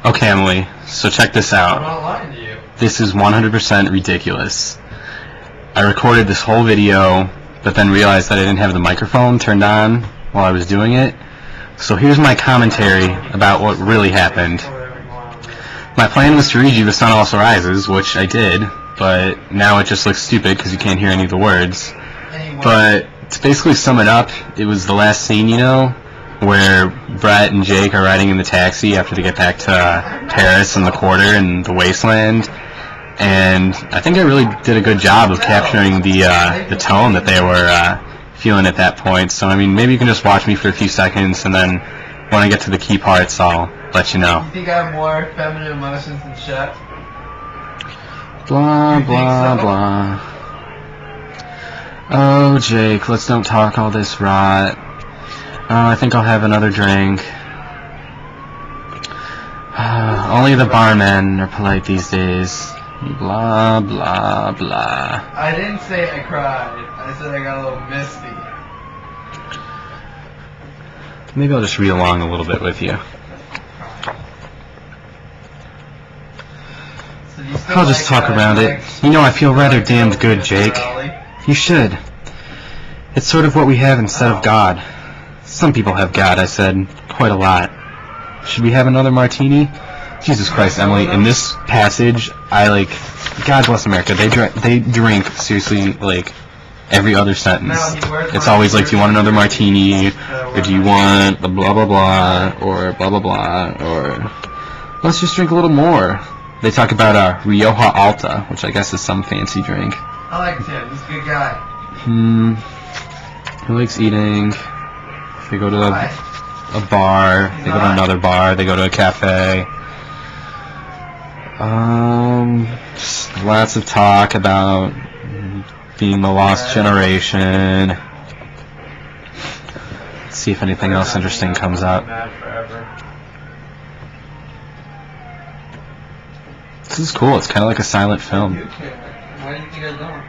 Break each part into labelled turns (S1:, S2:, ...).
S1: Okay, Emily, so check this
S2: I'm
S1: out.
S2: not lying to you.
S1: This is 100% ridiculous. I recorded this whole video, but then realized that I didn't have the microphone turned on while I was doing it. So here's my commentary about what really happened. My plan was to read you The Sun Also Rises, which I did, but now it just looks stupid because you can't hear any of the words. But to basically sum it up, it was the last scene, you know, where Brett and Jake are riding in the taxi after they get back to Paris and the Quarter and the Wasteland. And I think I really did a good job of capturing the tone that they were feeling at that point. So, I mean, maybe you can just watch me for a few seconds, and then when I get to the key parts, I'll let you know.
S2: You think I have more feminine emotions than Shep?
S1: Blah, blah, blah. Oh, Jake, let's don't talk all this rot. I think I'll have another drink. Only the barmen are polite these days. Blah, blah, blah.
S2: I didn't say I cried. I said I got a little misty.
S1: Maybe I'll just read along a little bit with you.
S2: So
S1: I'll just talk around it. You know, I feel rather damned good, Jake. You should. It's sort of what we have instead of God. Some people have God, I said. Quite a lot. Should we have another martini? Jesus Christ, Emily, in this passage, God bless America, they drink, seriously, like, every other sentence. It's always like, do you want another martini, or do you want the blah blah blah, or blah blah blah, or let's just drink a little more. They talk about Rioja Alta, which I guess is some fancy drink.
S2: I like Tim, he's a good guy.
S1: He likes eating. They go to a bar, they go to another bar, they go to a cafe. Just lots of talk about being the lost generation. Let's see if anything else interesting comes up. This is cool. It's kind of like a silent film.
S2: Why do you think I don't?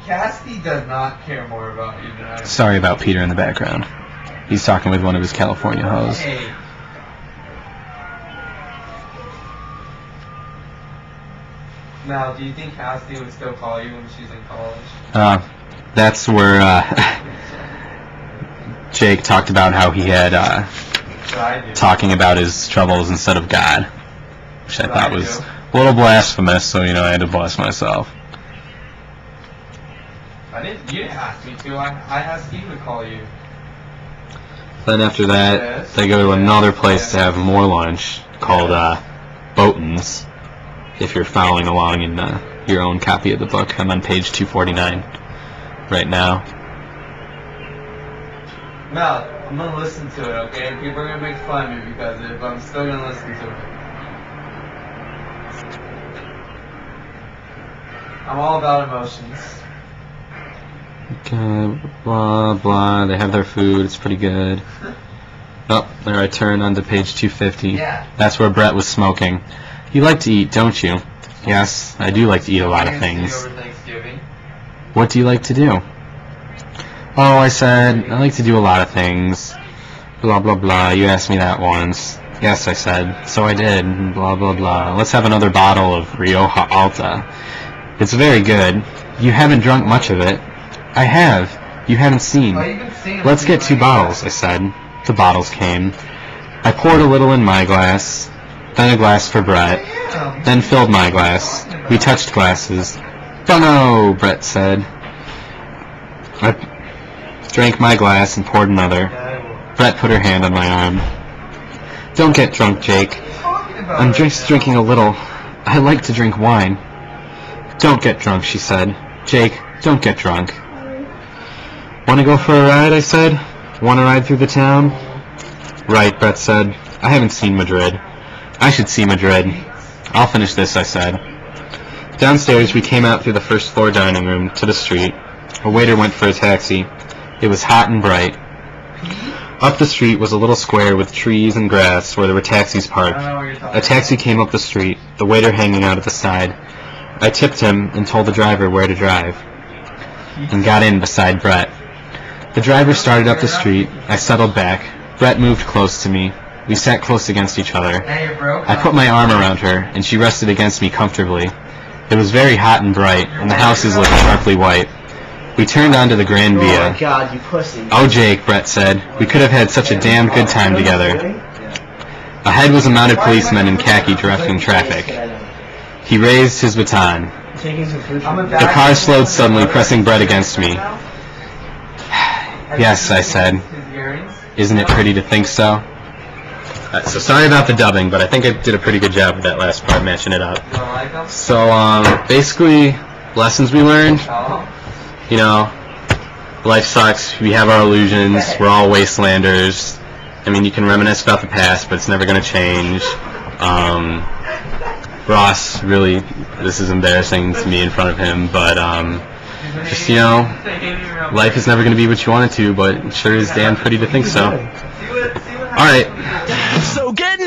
S2: Cassidy does not care more about you than I do.
S1: Sorry about Peter in the background. He's talking with one of his California hoes.
S2: Hey. Now, do you think Cassidy would still call you when she's in college?
S1: That's where Jake talked about how he had talking about his troubles instead of God, which I thought was a little blasphemous, so, you know, I had to bless myself.
S2: You didn't ask me to. I asked Steve to call you.
S1: Then after that, they go to another place to have more lunch called Boaton's. If you're following along in your own copy of the book, I'm on page 249 right now.
S2: Mel, I'm gonna listen to it, okay? And people are gonna make fun of me because of it, but I'm still gonna listen to it. I'm all about emotions.
S1: Okay, blah blah. They have their food. It's pretty good. Oh, there I turn onto page 250.
S2: Yeah.
S1: That's where Brett was smoking. You like to eat, don't you? Yes, I do like to eat a lot of things.
S2: Over Thanksgiving.
S1: What do you like to do? Oh, I said, I like to do a lot of things. Blah blah blah. You asked me that once. Yes, I said. So I did. Blah blah blah. Let's have another bottle of Rioja Alta. It's very good. You haven't drunk much of it. I have. You haven't seen. Let's get 2 bottles, I said. The bottles came. I poured a little in my glass, then a glass for Brett, then filled my glass. We touched glasses. Bono, Brett said. I drank my glass and poured another. Brett put her hand on my arm. Don't get drunk, Jake. I'm just drinking a little. I like to drink wine. Don't get drunk, she said. Jake, don't get drunk. Want to go for a ride, I said. Want to ride through the town? Right, Brett said. I haven't seen Madrid. I should see Madrid. I'll finish this, I said. Downstairs, we came out through the first floor dining room to the street. A waiter went for a taxi. It was hot and bright. Up the street was a little square with trees and grass where there were taxis parked. A taxi came up the street, the waiter hanging out at the side. I tipped him and told the driver where to drive, and got in beside Brett. The driver started up the street. I settled back. Brett moved close to me. We sat close against each other. I put my arm around her, and she rested against me comfortably. It was very hot and bright, and the houses looked sharply white. We turned onto the Grand Via.
S3: Oh my God, you pussy.
S1: "Oh, Jake," Brett said, "we could have had such a damn good time together." Ahead was a mounted policeman in khaki directing traffic. He raised his baton. The car slowed suddenly, pressing Brett against me. "Yes," I said. "Isn't it pretty to think so?" So sorry about the dubbing, but I think I did a pretty good job with that last part, matching it up. So basically, lessons we learned. You know, life sucks. We have our illusions. We're all wastelanders. I mean, you can reminisce about the past, but it's never going to change. Ross, really, this is embarrassing to me in front of him, but just, you know, life is never going to be what you want it to, but it sure is damn pretty to think so. Alright.
S4: So get